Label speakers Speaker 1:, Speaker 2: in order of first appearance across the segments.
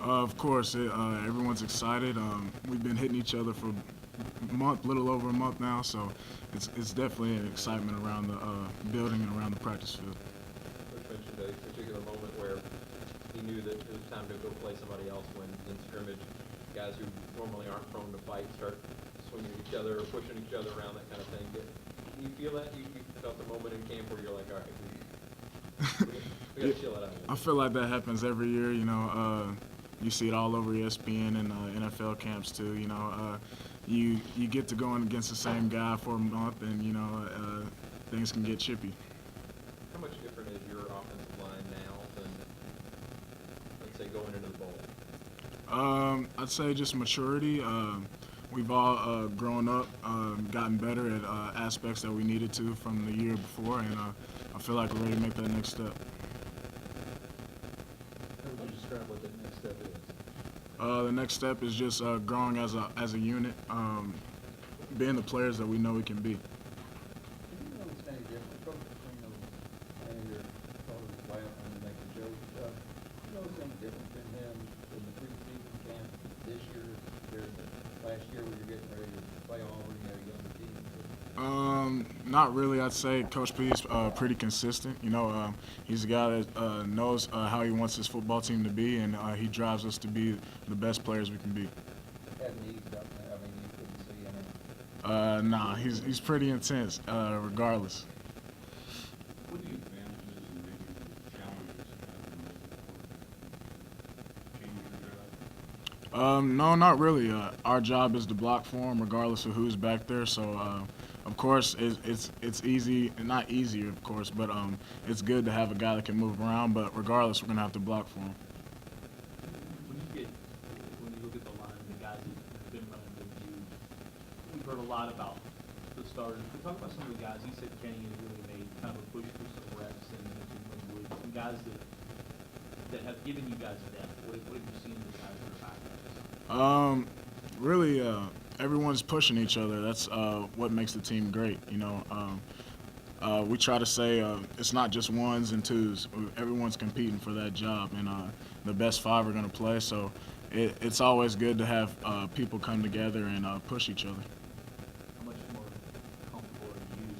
Speaker 1: Of course, everyone's excited. We've been hitting each other for a month, little over a month now, so it's definitely an excitement around the building and around the practice field.
Speaker 2: Coach mentioned a particular moment where he knew that it was time to go play somebody else when in scrimmage, guys who normally aren't prone to fight start swinging at each other or pushing each other around, that kind of thing. Can you feel that? You felt the moment in camp where you're like, all right, we got to chill it out.
Speaker 1: I feel like that happens every year. You see it all over ESPN and NFL camps too. You get to going against the same guy for a month, and things can get chippy.
Speaker 2: How much different is your offensive line now than, let's say, going into the bowl?
Speaker 1: I'd say just maturity. We've all grown up, gotten better at aspects that we needed to from the year before, and I feel like we're ready to make that next step.
Speaker 2: How would you describe what that next step is?
Speaker 1: The next step is just growing as a unit, being the players that we know we can be.
Speaker 3: Do you notice any difference, Coach, between those, I know you're sort of laughing and making jokes, do you notice any difference in him in the preseason camp this year compared to last year when you're getting ready to play Auburn, you had a younger team?
Speaker 1: Not really. I'd say Coach P is pretty consistent. He's a guy that knows how he wants his football team to be, and he drives us to be the best players we can be.
Speaker 3: Hadn't eased up now, I mean, you couldn't see any.
Speaker 1: Nah, he's pretty intense, regardless.
Speaker 4: What are the advantages and maybe the challenges of the most important change your job?
Speaker 1: No, not really. Our job is to block for him, regardless of who's back there. So, of course, it's easy, not easier, of course, but it's good to have a guy that can move around. But regardless, we're gonna have to block for him.
Speaker 5: When you look at the line, the guys that have been running with you, we've heard a lot about the starters. But talk about some of the guys. You said Kenny has really made kind of a push for some reps, and mentioned Linwood, some guys that have given you guys depth. What have you seen in the guys that are back there?
Speaker 1: Really, everyone's pushing each other. That's what makes the team great. We try to say it's not just ones and twos. Everyone's competing for that job, and the best five are going to play. So it's always good to have people come together and push each other.
Speaker 5: How much more comfortable are you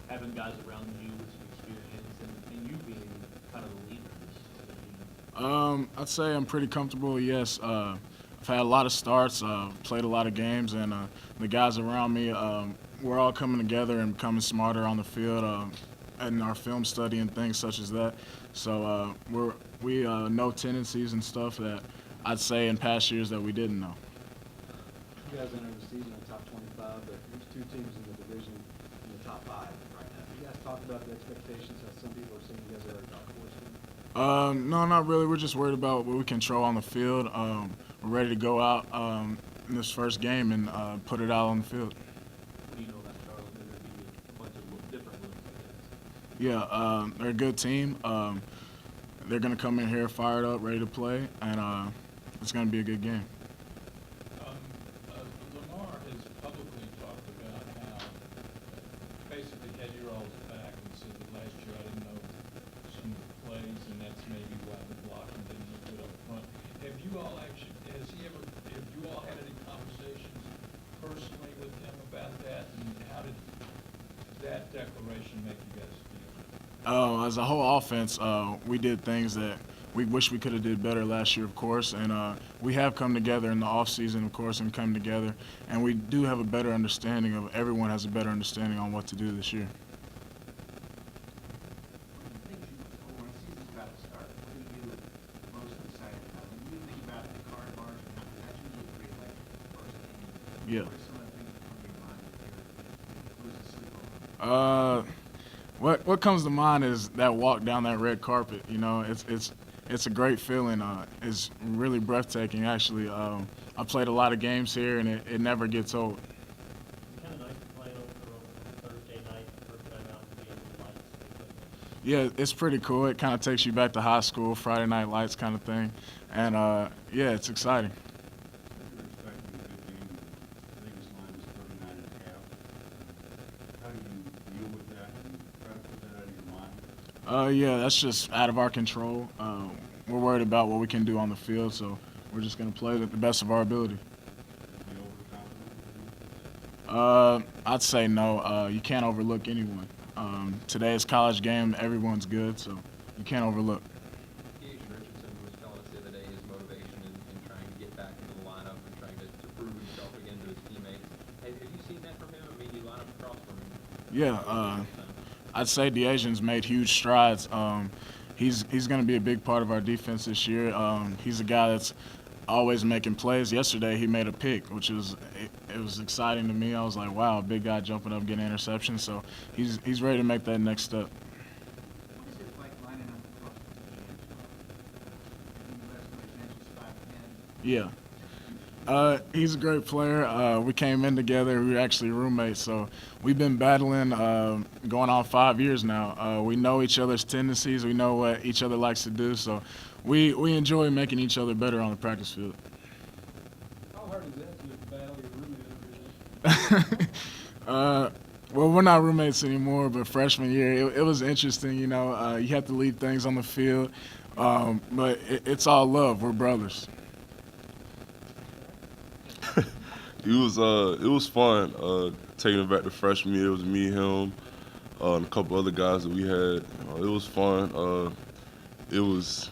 Speaker 5: having guys around you with some experience and you being kind of the leader of the team?
Speaker 1: I'd say I'm pretty comfortable. Yes, I've had a lot of starts, played a lot of games, and the guys around me, we're all coming together and becoming smarter on the field in our film study and things such as that. So we know tendencies and stuff that I'd say in past years that we didn't know.
Speaker 6: You guys entered the season in the top 25, but there's two teams in the division in the top 5 right now. You guys talked about the expectations that some people are saying you guys are a dark horse team.
Speaker 1: No, not really. We're just worried about what we control on the field. We're ready to go out in this first game and put it out on the field.
Speaker 5: What do you know about Charlotte? They're going to be a bunch of different looks, I guess.
Speaker 1: Yeah, they're a good team. They're going to come in here fired up, ready to play, and it's going to be a good game.
Speaker 4: Lamar has publicly talked about how basically had your all's back and said that last year I didn't know some of the plays, and that's maybe why the blocking didn't look good up front. Have you all had any conversations personally with him about that, and how did that declaration make you guys feel?
Speaker 1: As a whole offense, we did things that we wish we could have did better last year, of course, and we have come together in the offseason, of course, and come together, and we do have a better understanding of, everyone has a better understanding on what to do this year.
Speaker 7: What do you think when the season's about to start, what are you most excited about? When you think about the card margin, that's usually pretty late first game.
Speaker 1: Yeah.
Speaker 7: What are some of the things that come to your mind if you're losing sleep over?
Speaker 1: What comes to mind is that walk down that red carpet. It's a great feeling. It's really breathtaking, actually. I played a lot of games here, and it never gets old.
Speaker 8: Kind of nice to play on Thursday night, first time out and be under the lights.
Speaker 1: Yeah, it's pretty cool. It kind of takes you back to high school, Friday Night Lights kind of thing. And, yeah, it's exciting.
Speaker 4: You're expecting a good game. The biggest line is 39 and a half. How do you deal with that and try to put that out of your mind?
Speaker 1: Yeah, that's just out of our control. We're worried about what we can do on the field, so we're just going to play at the best of our ability. I'd say no. You can't overlook anyone. Today's college game, everyone's good, so you can't overlook.
Speaker 2: Gage Richardson was telling us the other day his motivation in trying to get back into the lineup and trying to prove himself again to his teammates. Have you seen that from him? I mean, you line up across from him.
Speaker 1: Yeah, I'd say DeAngeno's made huge strides. He's going to be a big part of our defense this year. He's a guy that's always making plays. Yesterday he made a pick, which it was exciting to me. I was like, wow, a big guy jumping up, getting an interception. So he's ready to make that next step.
Speaker 7: What is it like lining up across from DeAngelo?
Speaker 1: Yeah. He's a great player. We came in together. We were actually roommates, so we've been battling going on 5 years now. We know each other's tendencies. We know what each other likes to do, so we enjoy making each other better on the practice field.
Speaker 6: How hard is that to battle your roommate every day?
Speaker 1: Well, we're not roommates anymore, but freshman year, it was interesting. You know, you have to leave things on the field, but it's all love. We're brothers.
Speaker 9: It was fun taking it back to freshman year. It was me, him, and a couple other guys that we had. It was fun. It was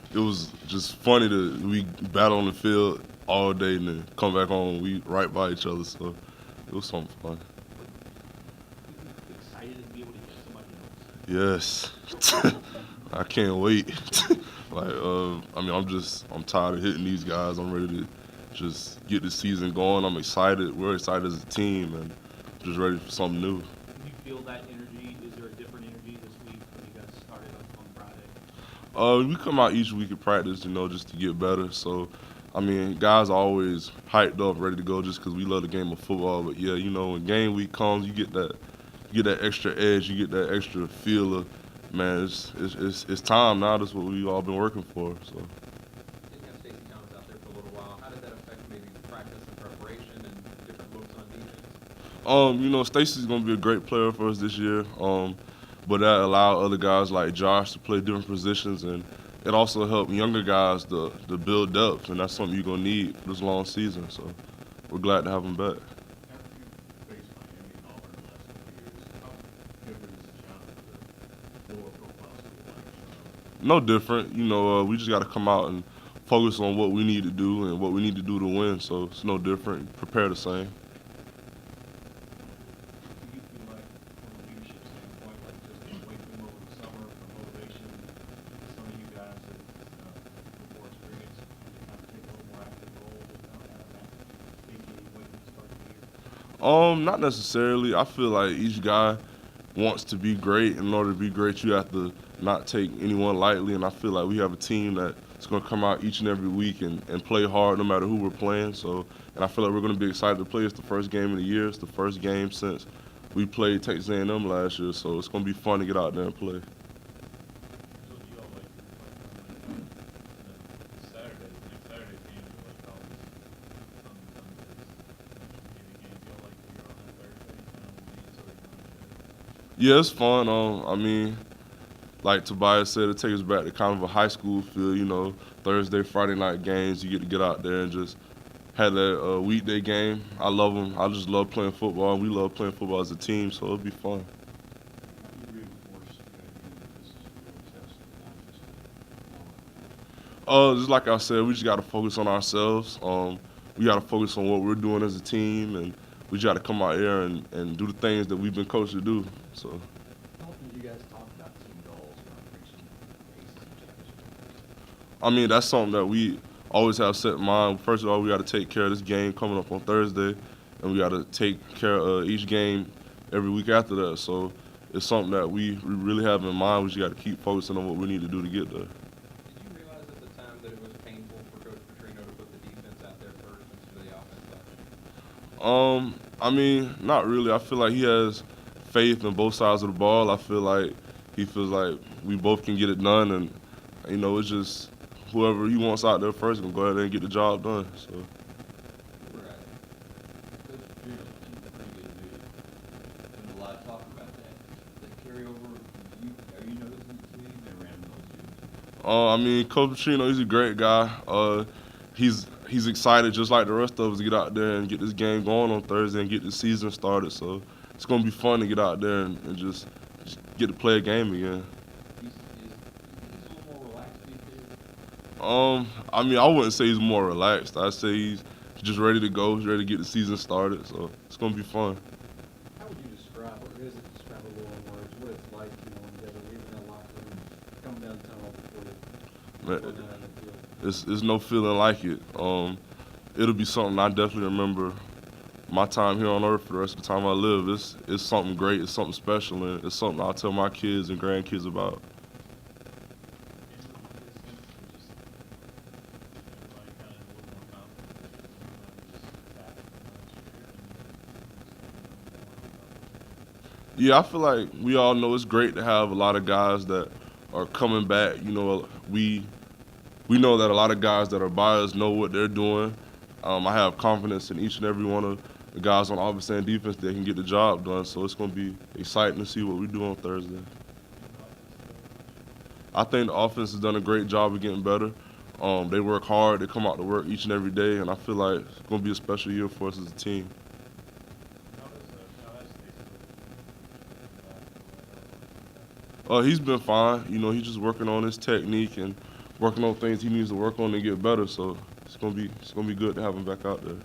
Speaker 9: just funny we battle on the field all day and then come back home. We right by each other, so it was something fun.
Speaker 5: Excited to be able to hit somebody else.
Speaker 9: Yes, I can't wait. I mean, I'm tired of hitting these guys. I'm ready to just get the season going. I'm excited. We're excited as a team and just ready for something new.
Speaker 5: Do you feel that energy? Is there a different energy this week when you guys started on Friday?
Speaker 9: We come out each week at practice, you know, just to get better. So, I mean, guys are always hyped up, ready to go just because we love the game of football. But, yeah, you know, when game week comes, you get that extra edge, you get that extra feel of, man, it's time now. That's what we've all been working for, so.
Speaker 2: Didn't have Stacey Thomas out there for a little while. How did that affect maybe practice and preparation and different looks on defense?
Speaker 9: You know, Stacey's gonna be a great player for us this year. But that allowed other guys like Josh to play different positions, and it also helped younger guys to build depth, and that's something you're gonna need for this long season. So we're glad to have him back. No different. You know, we just got to come out and focus on what we need to do and what we need to do to win. So it's no different. Prepare the same.
Speaker 4: Do you feel like, from a leadership standpoint, like just being away from over the summer for motivation, some of you guys that with more experience kind of take a little more active role without having that big game waiting to start the year?
Speaker 9: Not necessarily. I feel like each guy wants to be great. In order to be great, you have to not take anyone lightly. And I feel like we have a team that's going to come out each and every week and play hard no matter who we're playing. So, and I feel like we're going to be excited to play. It's the first game of the year. It's the first game since we played Texas A&M last year. So it's going to be fun to get out there and play.
Speaker 4: So do you all like Saturday, next Saturday's game, like all these games, you all like you're on that Thursday, leads or
Speaker 9: Yeah, it's fun. I mean, like Tobias said, it takes us back to kind of a high school feel, you know, Thursday, Friday night games. You get to get out there and just have that weekday game. I love them. I just love playing football, and we love playing football as a team, so it'll be fun. Just like I said, we just got to focus on ourselves. We got to focus on what we're doing as a team, and we just got to come out here and do the things that we've been coached to do. So.
Speaker 6: How often do you guys talk about team goals when reaching ACC championship?
Speaker 9: I mean, that's something that we always have set in mind. First of all, we got to take care of this game coming up on Thursday, and we got to take care of each game every week after that. So it's something that we really have in mind. We just got to keep focusing on what we need to do to get there.
Speaker 2: Did you realize at the time that it was painful for Coach Petrino to put the defense out there first instead of the offense last year?
Speaker 9: I mean, not really. I feel like he has faith in both sides of the ball. I feel like he feels like we both can get it done, and you know, it's just whoever he wants out there first can go ahead and get the job done. So.
Speaker 2: We're at it.
Speaker 3: Coach Petrino's been pretty good to me. Been a lot of talk about that. The carryover, are you noticing this league?
Speaker 9: I mean, Coach Petrino, he's a great guy. He's excited just like the rest of us to get out there and get this game going on Thursday and get the season started. So it's gonna be fun to get out there and just get to play a game again.
Speaker 5: He's a little more relaxed these days.
Speaker 9: I mean, I wouldn't say he's more relaxed. I'd say he's just ready to go. He's ready to get the season started. So it's gonna be fun.
Speaker 6: How would you describe, or is it describe a little in words, what it's like, you know, when you guys are leaving that locker room, coming down the tunnel before you go down on the field?
Speaker 9: It's no feeling like it. It'll be something I definitely remember my time here on earth for the rest of the time I live. It's something great. It's something special, and it's something I'll tell my kids and grandkids about. Yeah, I feel like we all know it's great to have a lot of guys that are coming back. You know, we know that a lot of guys that are by us know what they're doing. I have confidence in each and every one of the guys on offense and defense that can get the job done. So it's going to be exciting to see what we do on Thursday. I think the offense has done a great job of getting better. They work hard. They come out to work each and every day, and I feel like it's going to be a special year for us as a team. He's been fine. You know, he's just working on his technique and working on things he needs to work on to get better. So it's gonna be good to have him back out there.